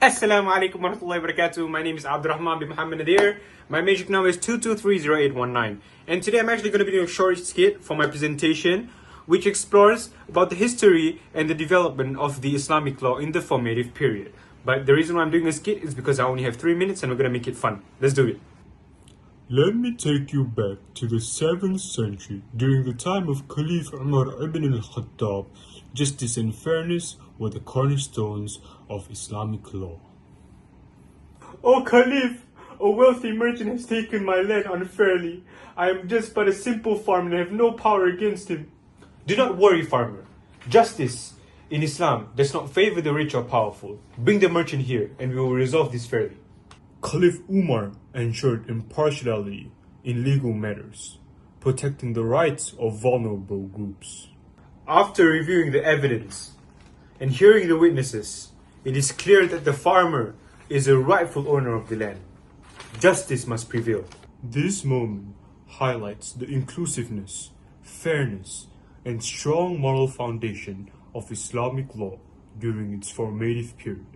Assalamu alaikum warahmatullahi wabarakatuh. My name is Abdurrahman bin Muhammad Nadir. My magic number is 2230819. And today I'm actually going to be doing a short skit for my presentation, which explores about the history and the development of the Islamic law in the formative period. But the reason why I'm doing a skit is because I only have 3 minutes and we're going to make it fun. Let's do it. Let me take you back to the 7th century during the time of Caliph Umar ibn al-Khattab. Justice and fairness were the cornerstones of Islamic law. O Caliph, a wealthy merchant has taken my land unfairly. I am just but a simple farmer and have no power against him. Do not worry, farmer. Justice in Islam does not favor the rich or powerful. Bring the merchant here and we will resolve this fairly. Caliph Umar ensured impartiality in legal matters, protecting the rights of vulnerable groups. After reviewing the evidence and hearing the witnesses, it is clear that the farmer is a rightful owner of the land. Justice must prevail. This moment highlights the inclusiveness, fairness, and strong moral foundation of Islamic law during its formative period.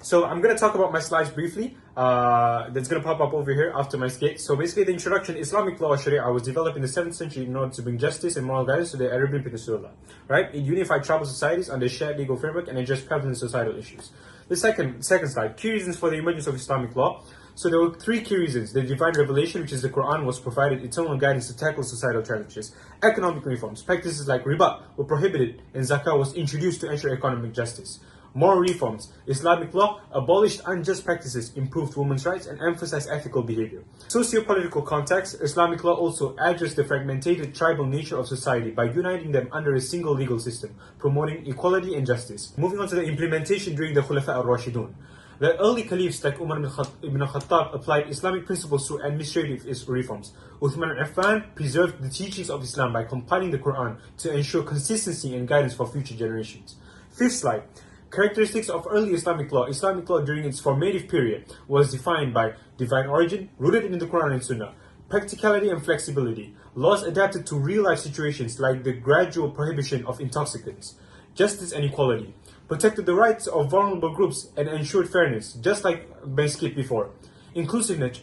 So I'm going to talk about my slides briefly. That's going to pop up over here after my skit. So basically the introduction, Islamic law or Sharia was developed in the 7th century in order to bring justice and moral guidance to the Arabian Peninsula. Right? It unified tribal societies under a shared legal framework and addressed prevalent societal issues. The second slide, key reasons for the emergence of Islamic law. So there were 3 key reasons. The divine revelation, which is the Quran, was provided eternal guidance to tackle societal challenges. Economic reforms, practices like riba were prohibited and zakah was introduced to ensure economic justice. Moral reforms, Islamic law abolished unjust practices, improved women's rights, and emphasized ethical behavior. Socio-political context, Islamic law also addressed the fragmented tribal nature of society by uniting them under a single legal system, promoting equality and justice. Moving on to the implementation during the Khulafa Al-Rashidun. The early caliphs like Umar ibn al-Khattab applied Islamic principles through administrative reforms. Uthman ibn Affan preserved the teachings of Islam by compiling the Quran to ensure consistency and guidance for future generations. Fifth slide. Characteristics of early Islamic law. Islamic law during its formative period was defined by divine origin, rooted in the Quran and Sunnah, practicality and flexibility, laws adapted to real-life situations like the gradual prohibition of intoxicants, justice and equality, protected the rights of vulnerable groups and ensured fairness, just like Ben skipped before. Inclusiveness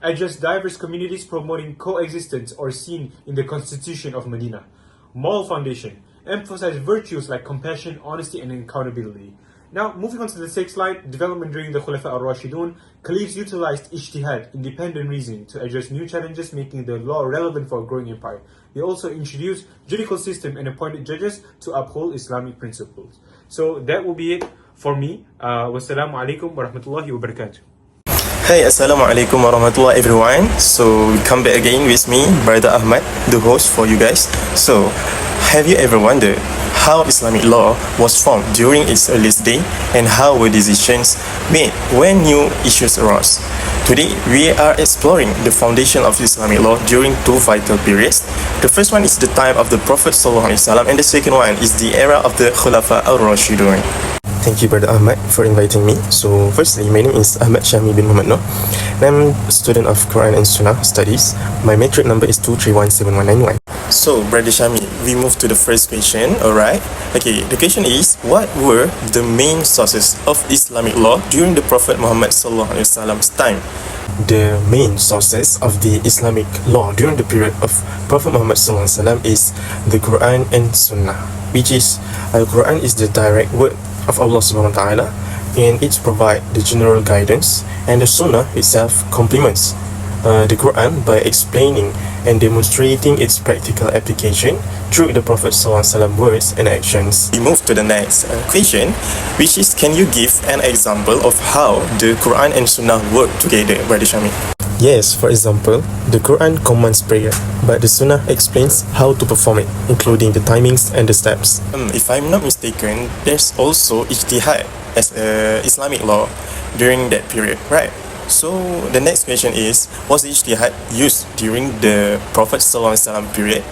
addressed diverse communities promoting coexistence or seen in the Constitution of Medina. Moral foundation emphasized virtues like compassion, honesty, and accountability. Now, moving on to the 6th slide, development during the Khulafa Al-Rashidun, caliphs utilized ijtihad, independent reasoning, to address new challenges, making the law relevant for a growing empire. They also introduced judicial system and appointed judges to uphold Islamic principles. So that will be it for me. Wassalamu alaikum warahmatullahi wabarakatuh. Hey, assalamu alaikum warahmatullahi everyone. So we come back again with me, Brother Ahmad, the host for you guys. So, have you ever wondered how Islamic law was formed during its earliest day and how were decisions made when new issues arose? Today, we are exploring the foundation of Islamic law during 2 vital periods. The first one is the time of the Prophet ﷺ and the second one is the era of the Khulafa Al-Rashidun. Thank you, Brother Ahmad, for inviting me. So, firstly, my name is Ahmad Shami bin Muhammad Noor, and I'm a student of Quran and Sunnah studies. My metric number is 2317191. So, Brother Shami, we move to the first question, alright? Okay, the question is, what were the main sources of Islamic law during the Prophet Muhammad ﷺ's time? The main sources of the Islamic law during the period of Prophet Muhammad ﷺ is the Quran and Sunnah, which is, Al-Quran is the direct word of Allah subhanahu wa ta'ala, and it provides the general guidance, and the Sunnah itself complements the Quran by explaining and demonstrating its practical application through the Prophet ﷺ words and actions. We move to the next question, which is, can you give an example of how the Quran and Sunnah work together, Brother Shami? Yes, for example, the Quran commands prayer, but the Sunnah explains how to perform it, including the timings and the steps. If I'm not mistaken, there's also ijtihad as Islamic law during that period, right? So the next question is, was ijtihad used during the Prophet ﷺ period?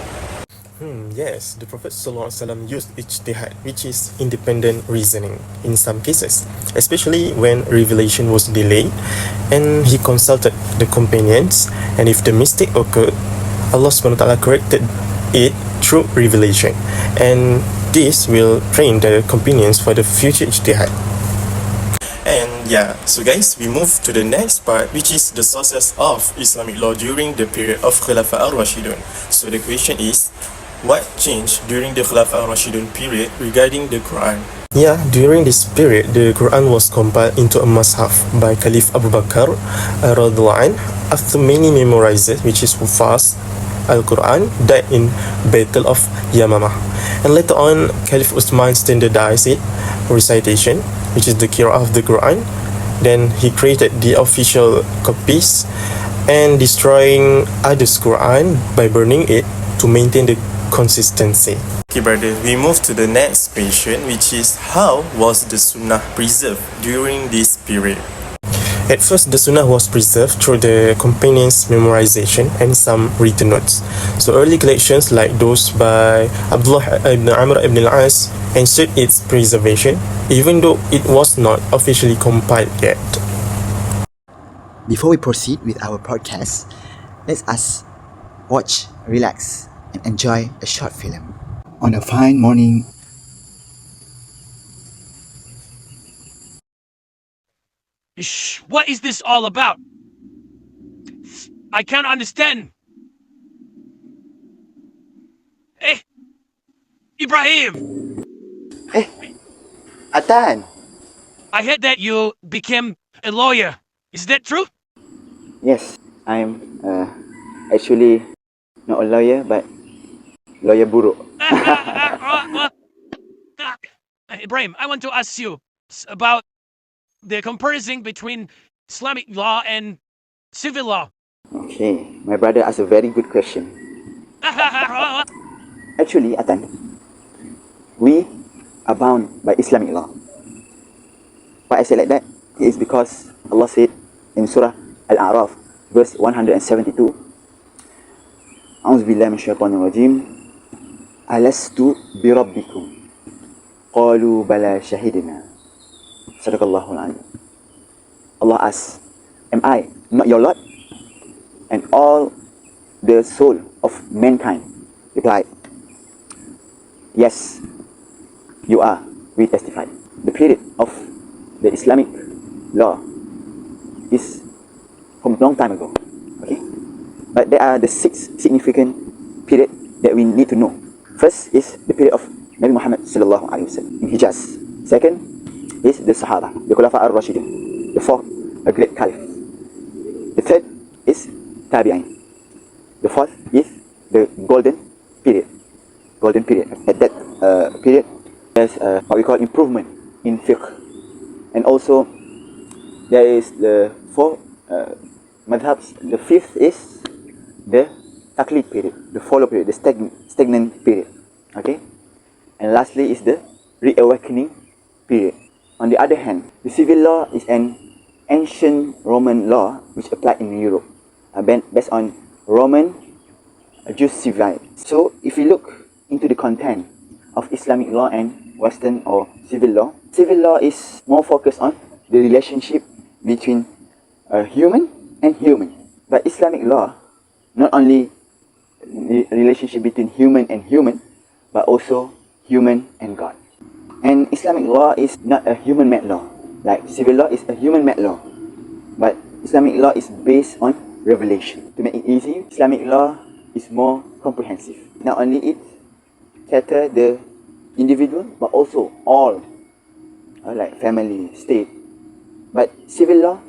Yes, the Prophet ﷺ used ijtihad, which is independent reasoning in some cases, especially when revelation was delayed, and he consulted the companions, and if the mistake occurred, Allah subhanahu wa ta'ala corrected it through revelation. And this will train the companions for the future ijtihad. And yeah, so guys, we move to the next part, which is the sources of Islamic law during the period of Khulafa Al-Rashidun. So the question is, what changed during the Khulafa Al-Rashidun period regarding the Quran? Yeah, during this period, the Quran was compiled into a mushaf by Caliph Abu Bakr radhiallahu anh. After many memorizers, which is Hufaz, Al-Quran died in Battle of Yamamah. And later on, Caliph Uthman standardized it, recitation, which is the qira'ah of the Quran. Then he created the official copies and destroying others' Quran by burning it to maintain the consistency. Okay, brother, we move to the next question, which is how was the Sunnah preserved during this period? At first, the Sunnah was preserved through the companions' memorization and some written notes. So early collections like those by Abdullah ibn Amr ibn al-As ensured its preservation, even though it was not officially compiled yet. Before we proceed with our podcast, let us watch, relax, and enjoy a short film. On a fine morning, What is this all about? I can't understand. Hey, Ibrahim, Atan, I heard that you became a lawyer. Is that true? yes, I'm actually not a lawyer, but lawyer buruk. Ibrahim, I want to ask you about the comparison between Islamic law and civil law. Okay, my brother asked a very good question. Actually, Atan, we are bound by Islamic law. Why I say like that is because Allah said in Surah Al-A'raf, verse 172, A'udzu billahi minasyaitonir rajim, Alastu bi rabbikum? Qalu bala shahidna. Sadaqallahul azim. Allah asks, am I not your Lord? And all the soul of mankind replied, yes, you are. We testified. The period of the Islamic law is from long time ago. Okay? But there are the 6 significant periods that we need to know. First is the period of Nabi Muhammad sallallahu alaihi wasallam in Hijaz. Second is the Sahaba, the Khulafa Al-Rashidun, the 4th, a great caliph. The third is Tabi'in. The 4th is the golden period. Golden period. At that period, there's what we call improvement in fiqh. And also, there is the 4 madhabs. The 5th is the taqlid period, the follow period, the stagnant period. Okay? And lastly is the reawakening period. On the other hand, the civil law is an ancient Roman law which applied in Europe, based on Roman Jewish civil. So, if you look into the content of Islamic law and Western or civil law is more focused on the relationship between human and human. But Islamic law, not only the relationship between human and human, but also human and God. And Islamic law is not a human-made law. Like civil law is a human-made law. But Islamic law is based on revelation. To make it easy, Islamic law is more comprehensive. Not only it cater the individual, but also all, like family, state. But civil law,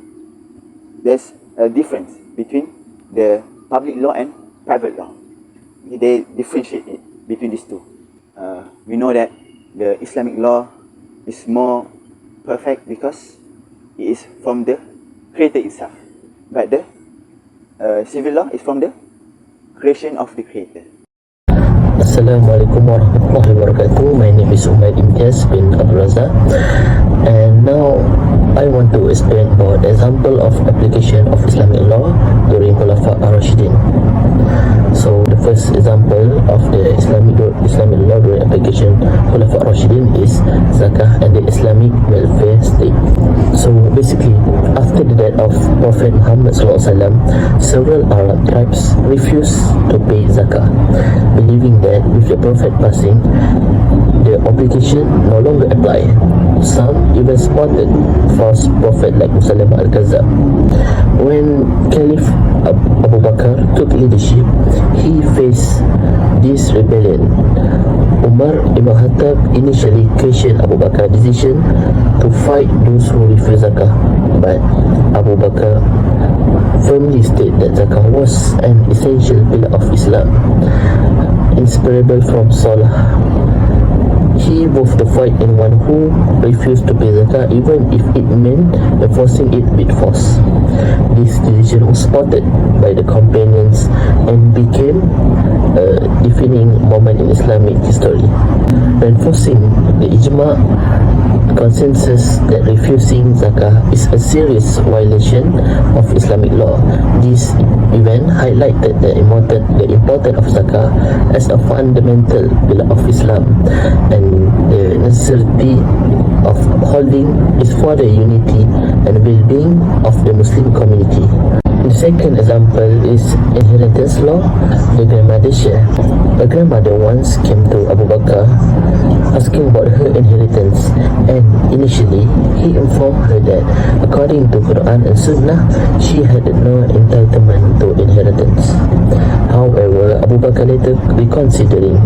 there's a difference between the public law and private law. They differentiate it between these two. We know that the Islamic law is more perfect because it is from the Creator itself. But the civil law is from the creation of the Creator. Assalamualaikum warahmatullahi wabarakatuh. My name is Umair Imtiaz bin Abdul Razak, and now I want to explain about the example of application of Islamic law during Khulafa Al-Rashidun. So the first example of the Islamic law during application Khulafa Al-Rashidun is zakah and the Islamic welfare state. So basically, after the death of Prophet Muhammad SAW, several Arab tribes refused to pay zakah, believing that with the Prophet passing, the obligation no longer apply. Some even spotted false prophet like Muslim al-Kazab. When Caliph Abu Bakr took leadership, he faced this rebellion. Umar ibn Khattab initially questioned Abu Bakr's decision to fight those who refuse zakah, but Abu Bakr firmly stated that zakah was an essential pillar of Islam, inseparable from Salah. He moved the fight in one who refused to pay zakah even if it meant enforcing it with force. This decision was spotted by the companions and became a defining moment in Islamic history, reinforcing the ijma consensus that refusing zakah is a serious violation of Islamic law. This event highlighted the importance of zakah as a fundamental pillar of Islam and the necessity of upholding its further unity and well-being of the Muslim community. The second example is inheritance law, the grandmother share. A grandmother once came to Abu Bakr asking about her inheritance, and initially he informed her that according to Quran and Sunnah, she had no entitlement to inheritance. However, Abu Bakr later reconsidering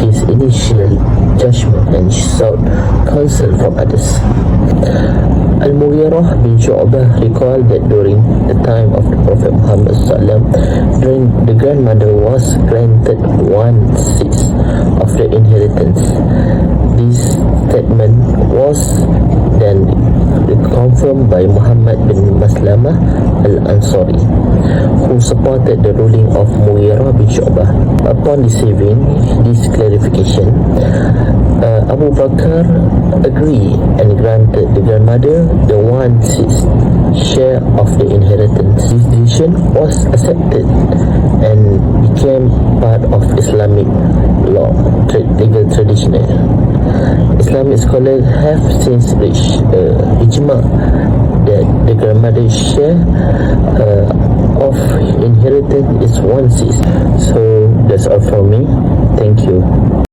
his initial judgment and sought counsel from others. Al-Mughirah bin Shu'bah recalled that during the time of the Prophet Muhammad SAW, the grandmother was granted 1/6 of the inheritance. This statement was then confirmed by Muhammad bin Maslamah al-Ansari, who supported the ruling of Mughirah bin Shu'bah. Upon receiving this clarification, Abu Bakr agreed and granted the grandmother the 1/6 share of the inheritance. This decision was accepted and became part of Islamic law, legal tradition. Islamic scholars have since reached ijma that the grandmother's share of inheritance is 1/6. So that's all from me. Thank you.